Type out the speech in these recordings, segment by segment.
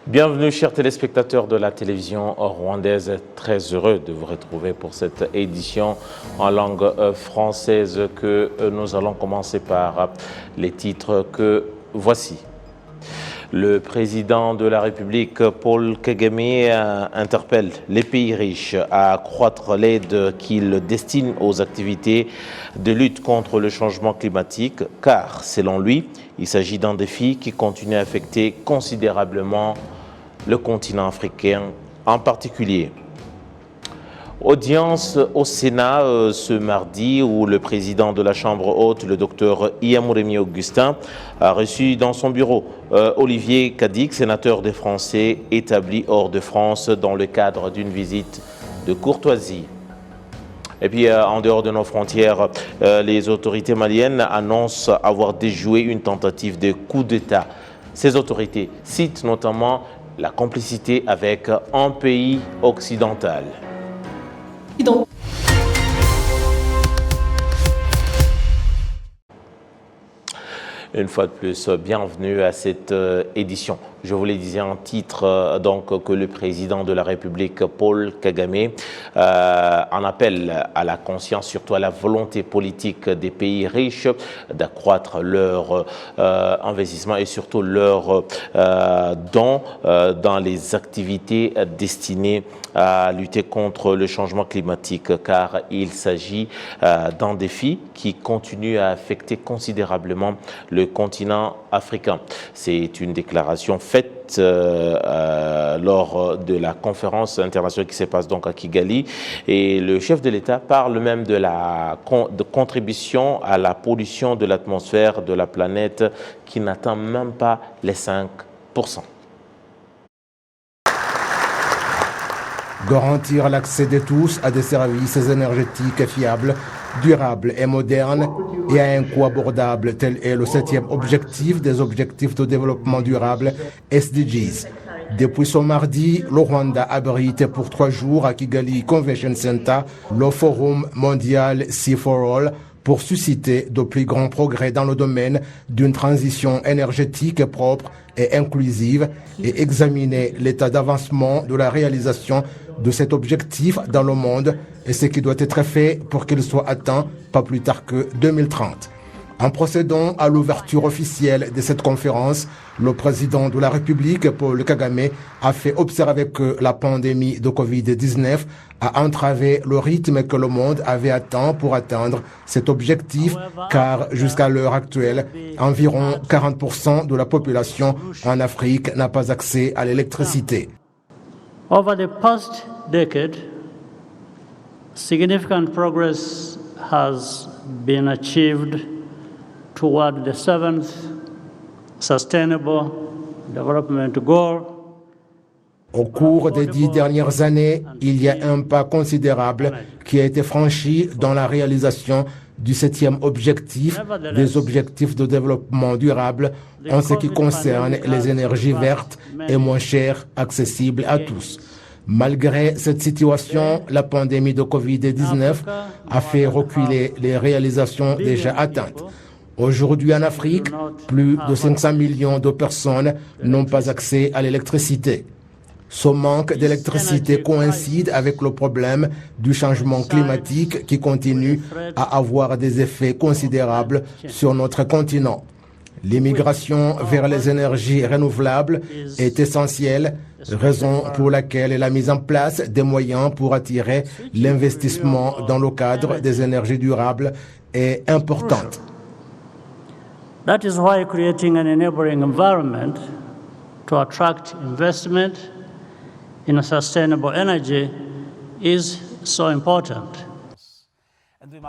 Bienvenue chers téléspectateurs de la télévision rwandaise, très heureux de vous retrouver pour cette édition en langue française que nous allons commencer par les titres que voici. Le président de la République, Paul Kagame, interpelle les pays riches à accroître l'aide qu'ils destinent aux activités de lutte contre le changement climatique, car, selon lui, il s'agit d'un défi qui continue à affecter considérablement le continent africain en particulier. Audience au Sénat ce mardi où le président de la Chambre haute, le docteur Iyamuremye Augustin, a reçu dans son bureau Olivier Cadic, sénateur des Français établi hors de France dans le cadre d'une visite de courtoisie. Et puis, en dehors de nos frontières, les autorités maliennes annoncent avoir déjoué une tentative de coup d'État. Ces autorités citent notamment la complicité avec un pays occidental. Une fois de plus, bienvenue à cette édition. Je vous le disais en titre donc que le président de la République, Paul Kagame, en appelle à la conscience, surtout à la volonté politique des pays riches d'accroître leur investissement et surtout leurs dons dans les activités destinées à lutter contre le changement climatique, car il s'agit d'un défi qui continue à affecter considérablement le continent africain. C'est une déclaration faite lors de la conférence internationale qui se passe donc à Kigali, et le chef de l'État parle même de la contribution à la pollution de l'atmosphère de la planète qui n'atteint même pas les 5%. Garantir l'accès de tous à des services énergétiques fiables, durables et modernes et à un coût abordable, tel est le 7e objectif des objectifs de développement durable SDGs. Depuis ce mardi, le Rwanda abrite pour 3 jours à Kigali Convention Center le Forum mondial Sea for All pour susciter de plus grands progrès dans le domaine d'une transition énergétique propre et inclusive et examiner l'état d'avancement de la réalisation de cet objectif dans le monde et ce qui doit être fait pour qu'il soit atteint pas plus tard que 2030. En procédant à l'ouverture officielle de cette conférence, le président de la République, Paul Kagame, a fait observer que la pandémie de Covid-19 a entravé le rythme que le monde avait atteint pour atteindre cet objectif, car jusqu'à l'heure actuelle, environ 40% de la population en Afrique n'a pas accès à l'électricité. Over the past decade, significant progress has been achieved toward the 7th Sustainable Development Goal. Au cours des 10 dernières années, il y a un pas considérable qui a été franchi dans la réalisation du 7e objectif des objectifs de développement durable en ce qui concerne les énergies vertes et moins chères accessibles à tous. Malgré cette situation, la pandémie de Covid-19 a fait reculer les réalisations déjà atteintes. Aujourd'hui en Afrique, plus de 500 millions de personnes n'ont pas accès à l'électricité. Ce manque d'électricité coïncide avec le problème du changement climatique qui continue à avoir des effets considérables sur notre continent. L'immigration vers les énergies renouvelables est essentielle, raison pour laquelle la mise en place des moyens pour attirer l'investissement dans le cadre des énergies durables est importante. That is why creating an enabling environment to attract investment in sustainable energy is so important.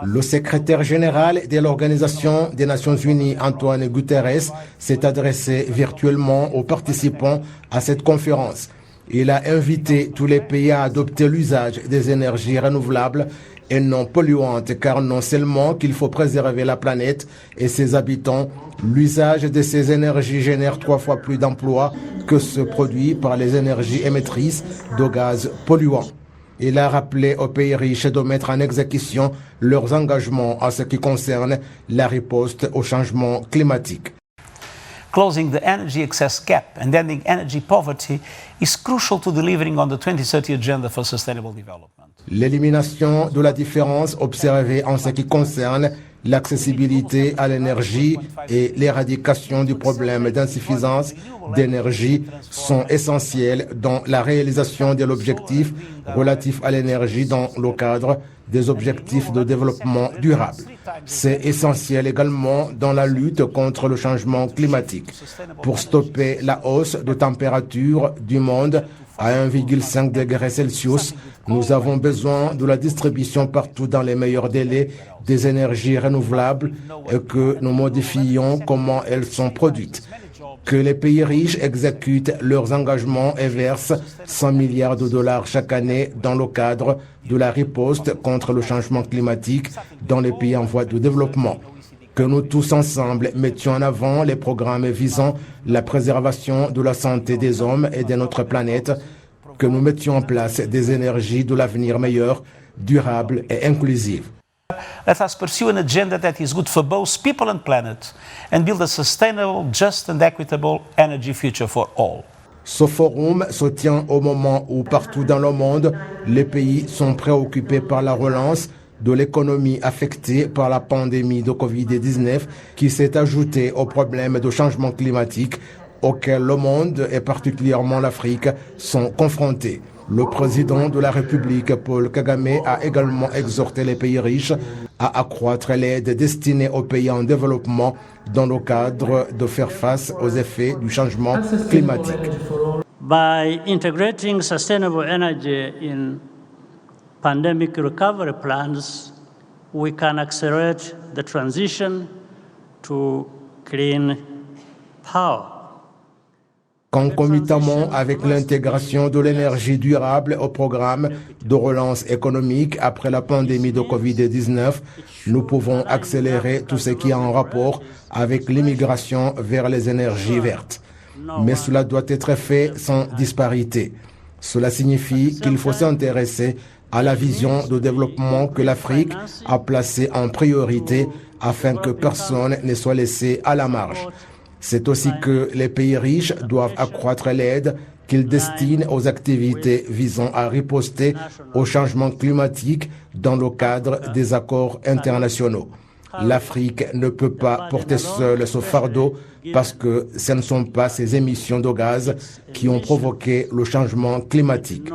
Le secrétaire général de l'Organisation des Nations Unies, Antonio Guterres, s'est adressé virtuellement aux participants à cette conférence. Il a invité tous les pays à adopter l'usage des énergies renouvelables et non polluantes, car non seulement qu'il faut préserver la planète et ses habitants, l'usage de ces énergies génère 3 fois plus d'emplois que ce produit par les énergies émettrices de gaz polluants. Il a rappelé aux pays riches de mettre en exécution leurs engagements en ce qui concerne la riposte au changement climatique. closing the energy access gap and ending energy poverty is crucial to delivering on the 2030 Agenda for Sustainable Development. L'élimination de la différence observée en ce qui concerne l'accessibilité à l'énergie et l'éradication du problème d'insuffisance d'énergie sont essentielles dans la réalisation de l'objectif relatif à l'énergie dans le cadre des objectifs de développement durable. C'est essentiel également dans la lutte contre le changement climatique pour stopper la hausse de température du monde à 1,5 degré Celsius. Nous avons besoin de la distribution partout dans les meilleurs délais des énergies renouvelables et que nous modifions comment elles sont produites. Que les pays riches exécutent leurs engagements et versent 100 milliards de dollars chaque année dans le cadre de la riposte contre le changement climatique dans les pays en voie de développement. Que nous tous ensemble mettions en avant les programmes visant la préservation de la santé des hommes et de notre planète. Que nous mettions en place des énergies de l'avenir meilleures, durables et inclusives. Let us pursue an agenda that is good for both people and planet and build a sustainable, just and equitable energy future for all. Ce forum se tient au moment où partout dans le monde, les pays sont préoccupés par la relance de l'économie affectée par la pandémie de Covid-19 qui s'est ajoutée aux problèmes de changement climatique auxquels le monde et particulièrement l'Afrique sont confrontés. Le président de la République, Paul Kagame, a également exhorté les pays riches à accroître l'aide destinée aux pays en développement dans le cadre de faire face aux effets du changement climatique. By integrating sustainable energy in pandemic recovery plans, we can accelerate the transition to clean power. Concomitamment avec l'intégration de l'énergie durable au programme de relance économique après la pandémie de Covid-19, nous pouvons accélérer tout ce qui est en rapport avec l'immigration vers les énergies vertes. Mais cela doit être fait sans disparité. Cela signifie qu'il faut s'intéresser à la vision de développement que l'Afrique a placée en priorité afin que personne ne soit laissé à la marge. C'est aussi que les pays riches doivent accroître l'aide qu'ils destinent aux activités visant à riposter au changement climatique dans le cadre des accords internationaux. L'Afrique ne peut pas porter seule ce fardeau parce que ce ne sont pas ces émissions de gaz qui ont provoqué le changement climatique.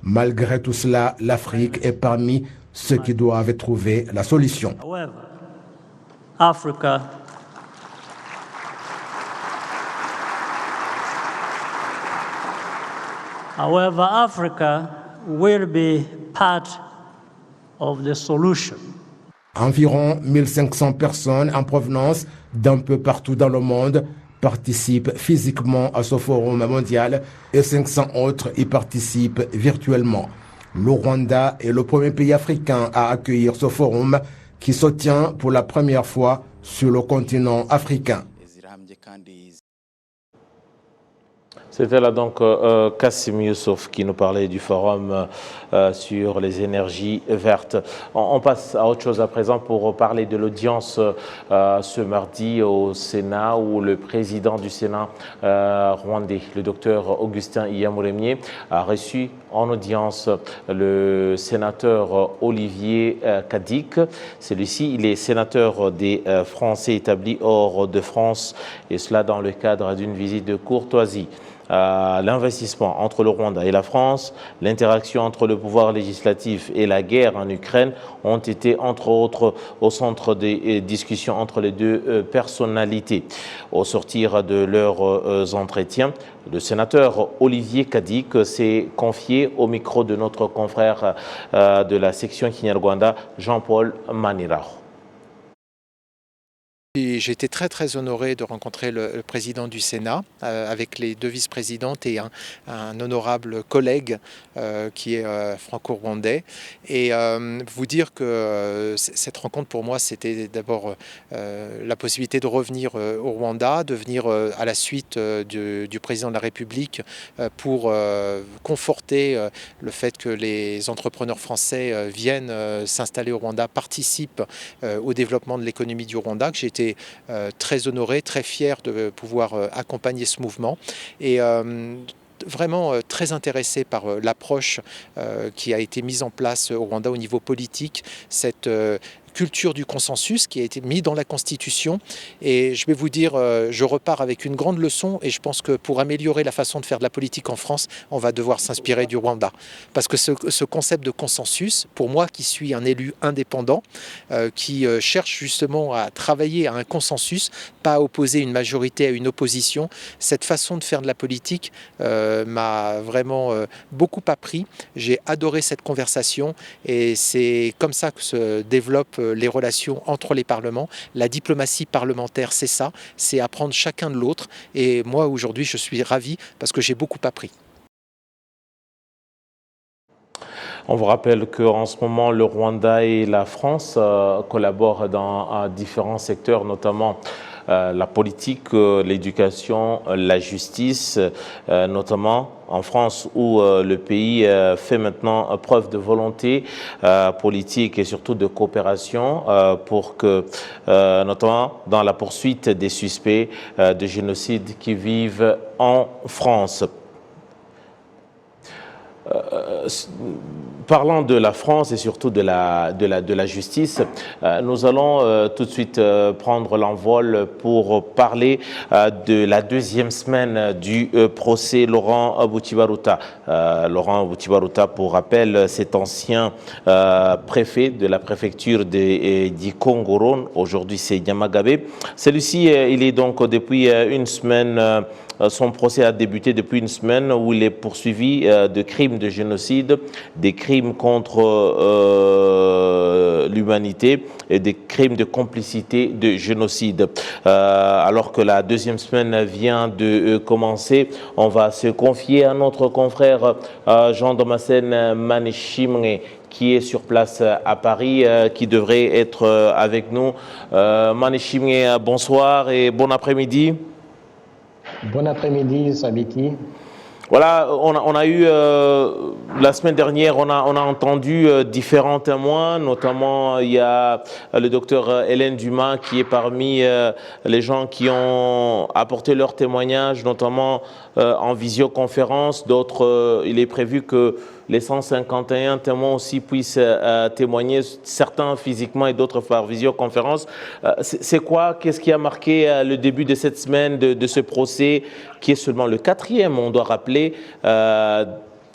Malgré tout cela, l'Afrique est parmi ceux qui doivent trouver la solution. However, Africa will be part of the solution. Environ 1500 personnes en provenance d'un peu partout dans le monde participent physiquement à ce forum mondial et 500 autres y participent virtuellement. Le Rwanda est le premier pays africain à accueillir ce forum qui se tient pour la première fois sur le continent africain. C'était là donc Kassim Youssouf qui nous parlait du forum sur les énergies vertes. On passe à autre chose à présent pour parler de l'audience ce mardi au Sénat où le président du Sénat rwandais, le docteur Augustin Iyamuremye, a reçu en audience le sénateur Olivier Cadic. Celui-ci, il est sénateur des Français établis hors de France et cela dans le cadre d'une visite de courtoisie. L'investissement entre le Rwanda et la France, l'interaction entre le pouvoir législatif et la guerre en Ukraine ont été entre autres au centre des discussions entre les deux personnalités. Au sortir de leurs entretiens, le sénateur Olivier Cadic s'est confié au micro de notre confrère de la section Kinyarwanda, Jean-Paul Manirao. J'ai été très honoré de rencontrer le président du Sénat avec les deux vice-présidentes et un honorable collègue qui est franco-rwandais. Et vous dire que cette rencontre pour moi c'était d'abord la possibilité de revenir au Rwanda, de venir à la suite du président de la République pour conforter le fait que les entrepreneurs français viennent s'installer au Rwanda, participent au développement de l'économie du Rwanda, que j'ai été très honoré, très fier de pouvoir accompagner ce mouvement. Et vraiment très intéressé par l'approche qui a été mise en place au Rwanda au niveau politique, cette culture du consensus qui a été mis dans la Constitution. Et je vais vous dire, je repars avec une grande leçon et je pense que pour améliorer la façon de faire de la politique en France, on va devoir s'inspirer du Rwanda. Parce que ce concept de consensus, pour moi qui suis un élu indépendant, qui cherche justement à travailler à un consensus, pas à opposer une majorité à une opposition, cette façon de faire de la politique m'a vraiment beaucoup appris. J'ai adoré cette conversation et c'est comme ça que se développent les relations entre les parlements. La diplomatie parlementaire, c'est ça, c'est apprendre chacun de l'autre. Et moi, aujourd'hui, je suis ravi parce que j'ai beaucoup appris. On vous rappelle qu'en ce moment, le Rwanda et la France collaborent dans différents secteurs, notamment la politique, l'éducation, la justice, notamment en France où le pays fait maintenant preuve de volonté politique et surtout de coopération pour que, notamment dans la poursuite des suspects de génocide qui vivent en France. Parlant de la France et surtout de la justice, nous allons tout de suite prendre l'envol pour parler de la deuxième semaine du procès Laurent Butibaruta. Laurent Butibaruta, pour rappel, cet ancien préfet de la préfecture d'Ikongoro, aujourd'hui c'est Nyamagabe. Celui-ci, il est donc depuis une semaine. Son procès a débuté depuis une semaine où il est poursuivi de crimes de génocide, des crimes contre l'humanité et des crimes de complicité de génocide. Alors que la deuxième semaine vient de commencer, on va se confier à notre confrère Jean-Damascène Manishimwe qui est sur place à Paris, qui devrait être avec nous. Manishimwe, bonsoir et bon après-midi. Bon après-midi, Sabiti. Voilà, on a eu, la semaine dernière, on a entendu différents témoins, notamment il y a le docteur Hélène Dumas qui est parmi les gens qui ont apporté leur témoignage, notamment en visioconférence. D'autres, il est prévu que les 151 témoins aussi puissent témoigner, certains physiquement et d'autres par visioconférence. C'est quoi, qu'est-ce qui a marqué le début de cette semaine de ce procès, qui est seulement le 4e, on doit rappeler,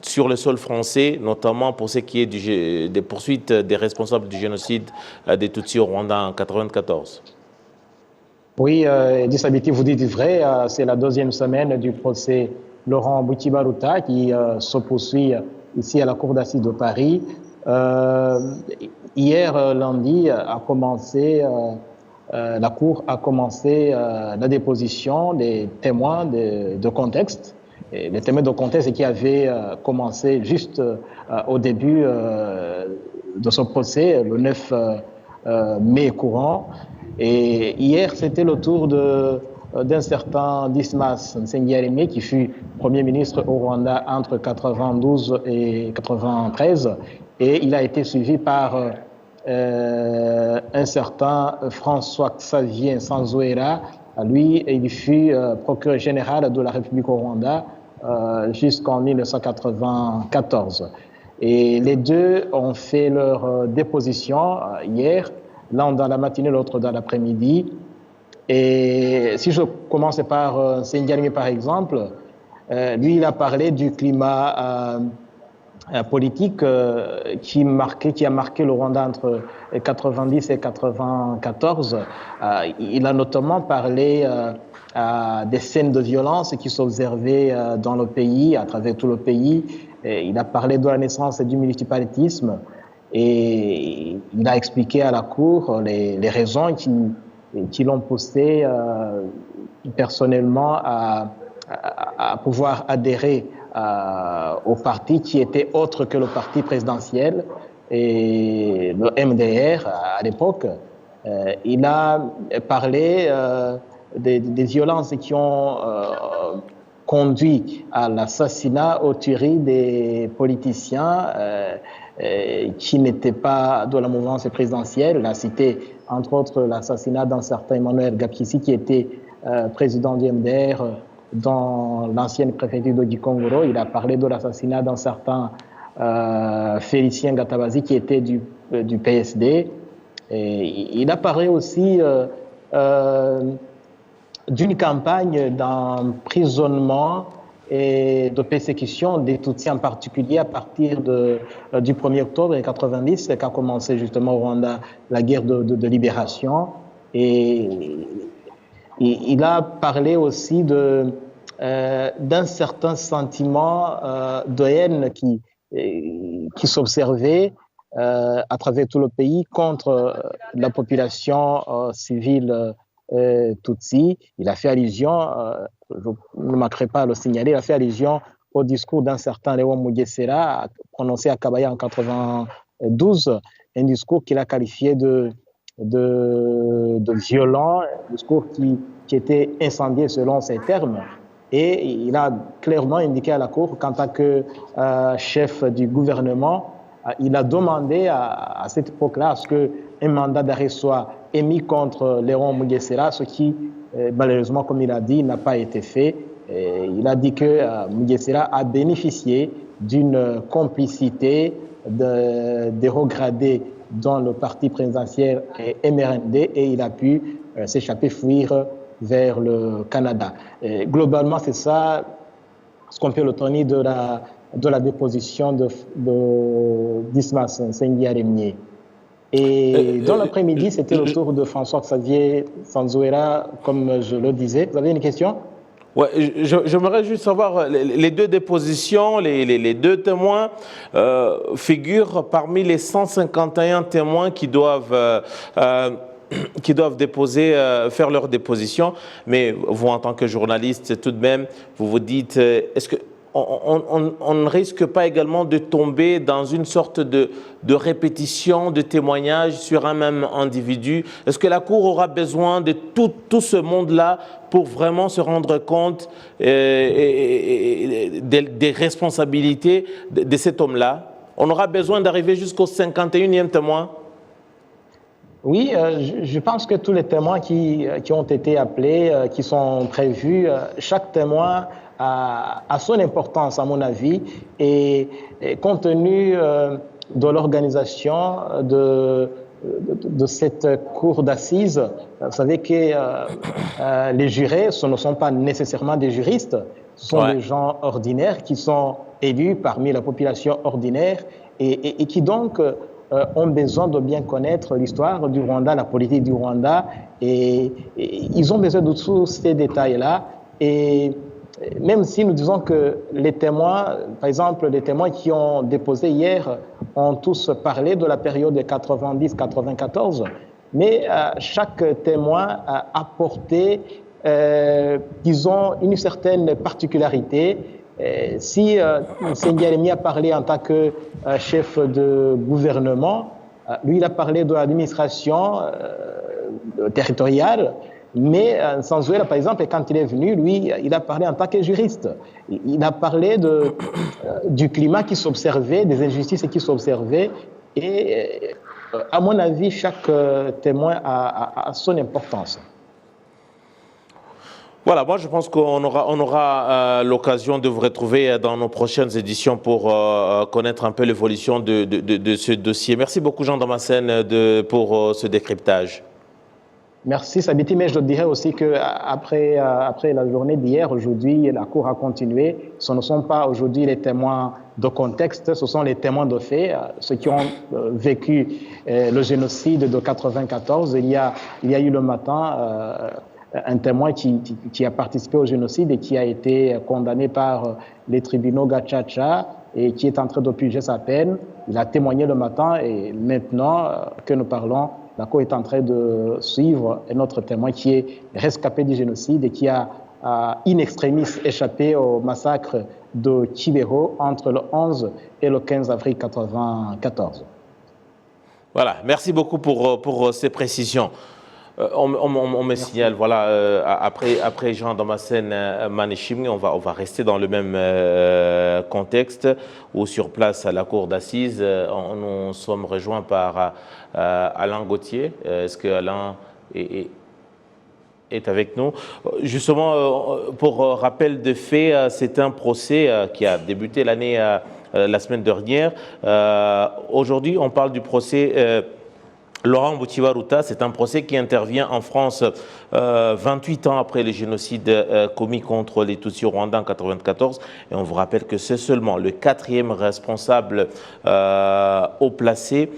sur le sol français, notamment pour ce qui est des poursuites des responsables du génocide des Tutsis au Rwanda en 1994. Oui, Sabiti, vous dites vrai, c'est la deuxième semaine du procès Laurent Butibaruta qui se poursuit ici à la Cour d'assises de Paris. Hier, lundi, la Cour a commencé la déposition des témoins de contexte. Et les témoins de contexte qui avaient commencé juste au début de ce procès, le 9 mai courant. Et hier, c'était le tour d'un certain Dismas Nsengiyaremye qui fut Premier ministre au Rwanda entre 1992 et 1993. Et il a été suivi par un certain François-Xavier Nsanzouera. Lui, il fut procureur général de la République au Rwanda jusqu'en 1994. Et les deux ont fait leur déposition hier, l'un dans la matinée, l'autre dans l'après-midi. Et si je commence par Nsengiyaremye, par exemple, lui, il a parlé du climat politique qui a marqué le Rwanda entre 1990 et 1994. Il a notamment parlé des scènes de violence qui s'observaient dans le pays, à travers tout le pays. Et il a parlé de la naissance du multipartisme et il a expliqué à la Cour les raisons qui l'ont poussé personnellement à pouvoir adhérer au parti qui était autre que le parti présidentiel et le MDR à l'époque. Il a parlé des violences qui ont conduit à l'assassinat, aux tueries des politiciens qui n'étaient pas de la mouvance présidentielle. Il a cité entre autres l'assassinat d'un certain Emmanuel Gapkisi qui était président du MDR dans l'ancienne préfecture de Gikongoro. Il a parlé de l'assassinat d'un certain Félicien Gatabazi qui était du PSD. Et il a parlé aussi d'une campagne d'emprisonnement et de persécution des Tutsis en particulier à partir du 1er octobre 1990, qu'a commencé justement au Rwanda la guerre de libération. Et il a parlé aussi d'un certain sentiment de haine qui s'observait à travers tout le pays contre la population civile Tutsi. Il a fait allusion, je ne manquerai pas à le signaler, il a fait allusion au discours d'un certain Léon Mugesera prononcé à Kabaya en 1992, un discours qu'il a qualifié de violent, un discours qui était incendié selon ses termes. Et il a clairement indiqué à la Cour qu'en tant que chef du gouvernement, il a demandé à cette époque-là à ce qu'un mandat d'arrêt soit émis contre Léon Mugesera, ce qui, malheureusement, comme il a dit, n'a pas été fait. Et il a dit que Mugesera a bénéficié d'une complicité des hauts gradés dans le parti présidentiel MRND et il a pu s'échapper, fuir vers le Canada. Et globalement, c'est ça ce qu'on peut retenir de la déposition de Dismas Nsengiyaremye. Et dans l'après-midi, c'était le tour de François-Xavier Sanzouera, comme je le disais. Vous avez une question? Ouais, j'aimerais juste savoir, les deux dépositions, les deux témoins figurent parmi les 151 témoins qui doivent déposer, faire leur déposition. Mais vous, en tant que journaliste, tout de même, vous vous dites, est-ce que on ne risque pas également de tomber dans une sorte de répétition de témoignages sur un même individu? Est-ce que la Cour aura besoin de tout ce monde-là pour vraiment se rendre compte des responsabilités de cet homme-là? On aura besoin d'arriver jusqu'au 51e témoin? Oui, je pense que tous les témoins qui ont été appelés, qui sont prévus, chaque témoin a son importance, à mon avis, et compte tenu de l'organisation de cette cour d'assises, vous savez que les jurés, ce ne sont pas nécessairement des juristes, ce sont des gens ordinaires qui sont élus parmi la population ordinaire et qui donc ont besoin de bien connaître l'histoire du Rwanda, la politique du Rwanda, et ils ont besoin de tous ces détails-là. Et même si nous disons que les témoins, par exemple, les témoins qui ont déposé hier ont tous parlé de la période de 90-94, mais chaque témoin a apporté, disons, une certaine particularité. Si Nsengiyaremye a parlé en tant que chef de gouvernement, lui il a parlé de l'administration territoriale, mais Sanzouera, par exemple, quand il est venu, lui, il a parlé en tant que juriste. Il a parlé du climat qui s'observait, des injustices qui s'observaient, et à mon avis, chaque témoin a son importance. Voilà, moi je pense qu'on aura l'occasion de vous retrouver dans nos prochaines éditions pour connaître un peu l'évolution de ce dossier. Merci beaucoup Jean Damascène pour ce décryptage. Merci Sabiti, mais je dirais aussi qu'après la journée d'hier, aujourd'hui, la Cour a continué. Ce ne sont pas aujourd'hui les témoins de contexte, ce sont les témoins de fait, ceux qui ont vécu le génocide de 1994. Il y a eu le matin un témoin qui a participé au génocide et qui a été condamné par les tribunaux Gachacha et qui est en train de purger sa peine. Il a témoigné le matin et maintenant que nous parlons, la Cour est en train de suivre un autre témoin qui est rescapé du génocide et qui a in extremis échappé au massacre de Kibero entre le 11 et le 15 avril 1994. Voilà, merci beaucoup pour ces précisions. On me signale, voilà, après Jean Damascène Manéchimni, on va rester dans le même contexte où sur place à la cour d'assises, nous sommes rejoints par Alain Gauthier. Est-ce que Alain est avec nous? Justement, pour rappel de fait, c'est un procès qui a débuté la semaine dernière. Aujourd'hui, on parle du procès Laurent Gbagbo. C'est un procès qui intervient en France 28 ans après le génocide commis contre les Tutsis rwandais en 1994. Et on vous rappelle que c'est seulement le 4e responsable haut placé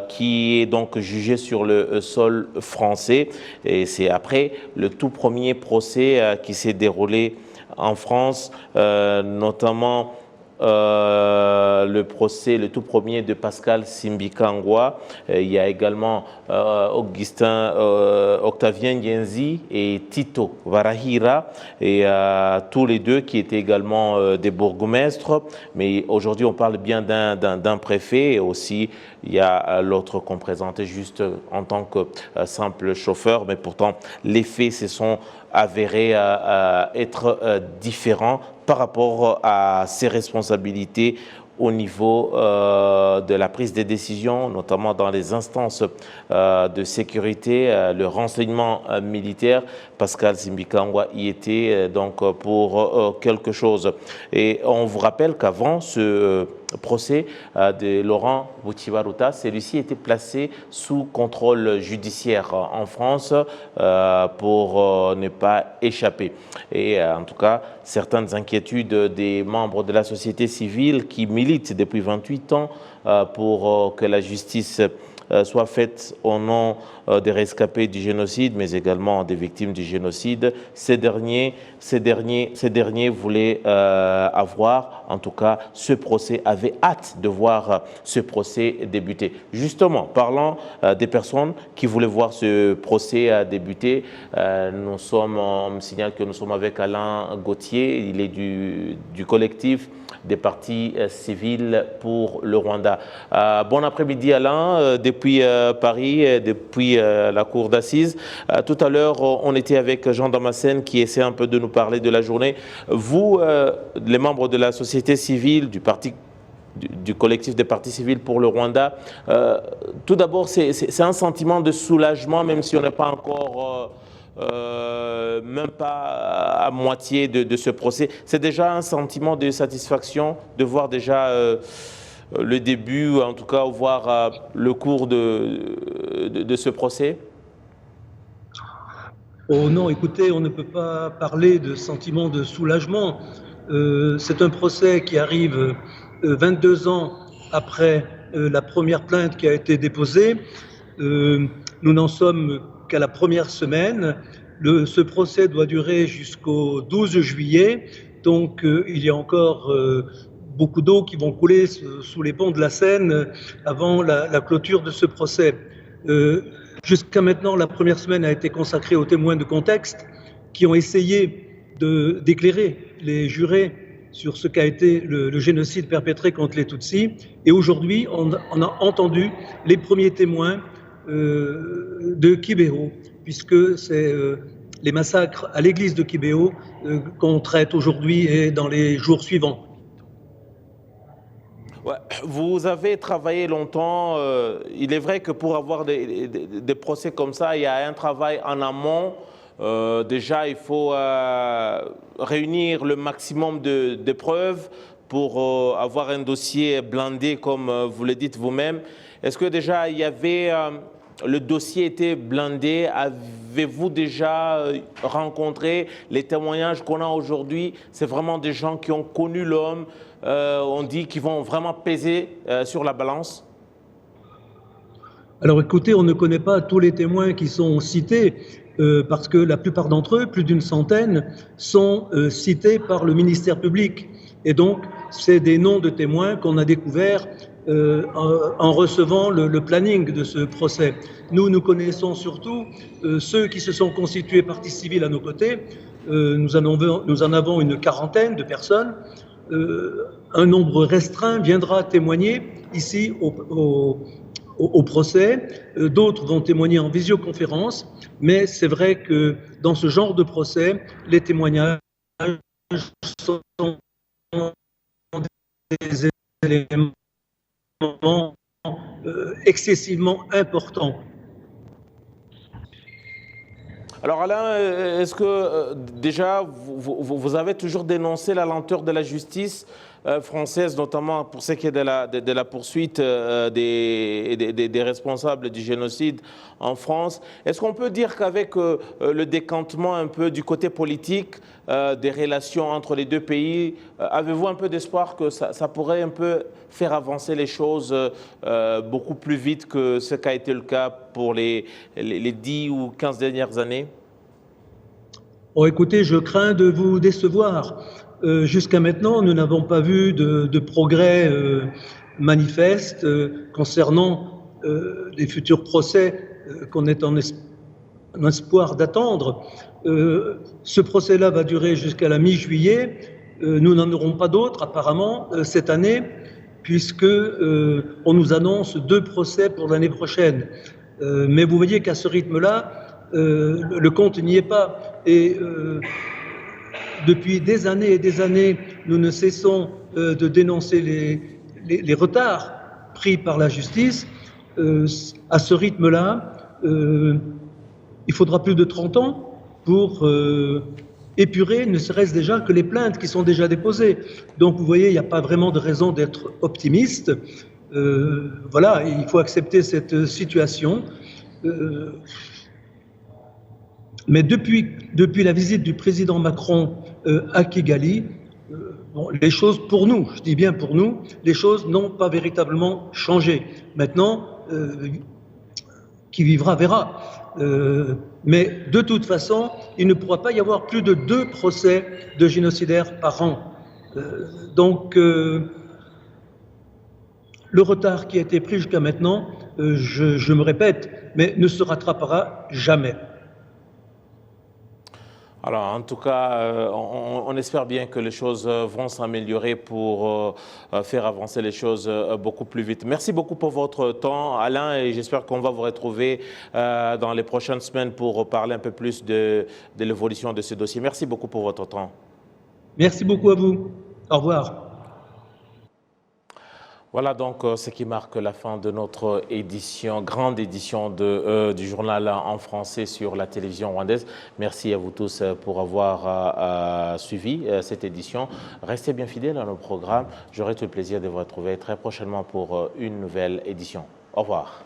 qui est donc jugé sur le sol français. Et c'est après le tout premier procès qui s'est déroulé en France, notamment le tout premier de Pascal Simbikangwa. Il y a également Octavien Nyenzi et Tito Varahira, et tous les deux qui étaient également des bourgmestres. Mais aujourd'hui, on parle bien d'un préfet, et aussi il y a l'autre qu'on présentait juste en tant que simple chauffeur, mais pourtant les faits se sont avérés être différents par rapport à ses responsabilités au niveau de la prise des décisions, notamment dans les instances de sécurité, le renseignement militaire. Pascal Simbikangwa y était donc pour quelque chose. Et on vous rappelle qu'avant ce procès de Laurent Gbagbo, celui-ci était placé sous contrôle judiciaire en France pour ne pas échapper. Et en tout cas, certaines inquiétudes des membres de la société civile qui militent depuis 28 ans pour que la justice soit faite au nom des rescapés du génocide, mais également des victimes du génocide. Ces derniers voulaient avoir, en tout cas, ce procès, avaient hâte de voir ce procès débuter. Justement, parlant des personnes qui voulaient voir ce procès débuter, on me signale que nous sommes avec Alain Gauthier. Il est du collectif des partis civils pour le Rwanda. Bon après-midi Alain, depuis Paris, depuis la cour d'assises. Tout à l'heure, on était avec Jean Damascène qui essaie un peu de nous parler de la journée. Vous, les membres de la société civile, du collectif des partis civils pour le Rwanda, tout d'abord, c'est un sentiment de soulagement, même si on n'est pas encore... même pas à moitié de ce procès. C'est déjà un sentiment de satisfaction de voir déjà le début, ou en tout cas voir le cours de ce procès? Oh non, écoutez, on ne peut pas parler de sentiment de soulagement. C'est un procès qui arrive 22 ans après la première plainte qui a été déposée. Nous n'en sommes qu'à la première semaine. Ce procès doit durer jusqu'au 12 juillet, donc il y a encore beaucoup d'eau qui vont couler sous les ponts de la Seine avant la clôture de ce procès. Jusqu'à maintenant, la première semaine a été consacrée aux témoins de contexte qui ont essayé d'éclairer les jurés sur ce qu'a été le génocide perpétré contre les Tutsis. Et aujourd'hui, on a entendu les premiers témoins de Kibeho, puisque c'est les massacres à l'église de Kibeho qu'on traite aujourd'hui et dans les jours suivants. Ouais, vous avez travaillé longtemps. Il est vrai que pour avoir des procès comme ça, il y a un travail en amont. Déjà, il faut réunir le maximum de preuves pour avoir un dossier blindé, comme vous le dites vous-même. Est-ce que déjà, il y avait... le dossier était blindé. Avez-vous déjà rencontré les témoignages qu'on a aujourd'hui? C'est vraiment des gens qui ont connu l'homme, on dit qu'ils vont vraiment peser sur la balance? Alors écoutez, on ne connaît pas tous les témoins qui sont cités parce que la plupart d'entre eux, plus d'une centaine, sont cités par le ministère public. Et donc, c'est des noms de témoins qu'on a découverts en recevant le planning de ce procès. Nous connaissons surtout ceux qui se sont constitués partie civile à nos côtés. Nous en avons une quarantaine de personnes. Un nombre restreint viendra témoigner ici au procès, d'autres vont témoigner en visioconférence, mais c'est vrai que dans ce genre de procès, les témoignages sont des éléments excessivement importants. Alors Alain, est-ce que déjà vous avez toujours dénoncé la lenteur de la justice française, notamment pour ce qui est de la poursuite des responsables du génocide en France? Est-ce qu'on peut dire qu'avec le décantement un peu du côté politique des relations entre les deux pays, avez-vous un peu d'espoir que ça pourrait un peu faire avancer les choses beaucoup plus vite que ce qu'a été le cas pour les 10 ou 15 dernières années? Oh, écoutez, je crains de vous décevoir. Jusqu'à maintenant, nous n'avons pas vu de progrès manifeste concernant les futurs procès qu'on est en espoir d'attendre. Ce procès-là va durer jusqu'à la mi-juillet. Nous n'en aurons pas d'autres apparemment cette année, puisque on nous annonce 2 procès pour l'année prochaine. Mais vous voyez qu'à ce rythme-là, le compte n'y est pas. Et depuis des années et des années, nous ne cessons de dénoncer les retards pris par la justice. À ce rythme-là, il faudra plus de 30 ans pour épurer ne serait-ce déjà que les plaintes qui sont déjà déposées. Donc vous voyez, il n'y a pas vraiment de raison d'être optimiste. Voilà, il faut accepter cette situation. Mais depuis la visite du président Macron à Kigali, bon, les choses pour nous, je dis bien pour nous, les choses n'ont pas véritablement changé. Maintenant, qui vivra verra. Mais de toute façon, il ne pourra pas y avoir plus de 2 procès de génocidaires par an. Donc, le retard qui a été pris jusqu'à maintenant, je me répète, mais ne se rattrapera jamais. Alors, en tout cas, on espère bien que les choses vont s'améliorer pour faire avancer les choses beaucoup plus vite. Merci beaucoup pour votre temps, Alain, et j'espère qu'on va vous retrouver dans les prochaines semaines pour parler un peu plus de l'évolution de ce dossier. Merci beaucoup pour votre temps. Merci beaucoup à vous. Au revoir. Voilà donc ce qui marque la fin de notre édition, grande édition du journal en français sur la télévision rwandaise. Merci à vous tous pour avoir suivi cette édition. Restez bien fidèles à nos programmes. J'aurai tout le plaisir de vous retrouver très prochainement pour une nouvelle édition. Au revoir.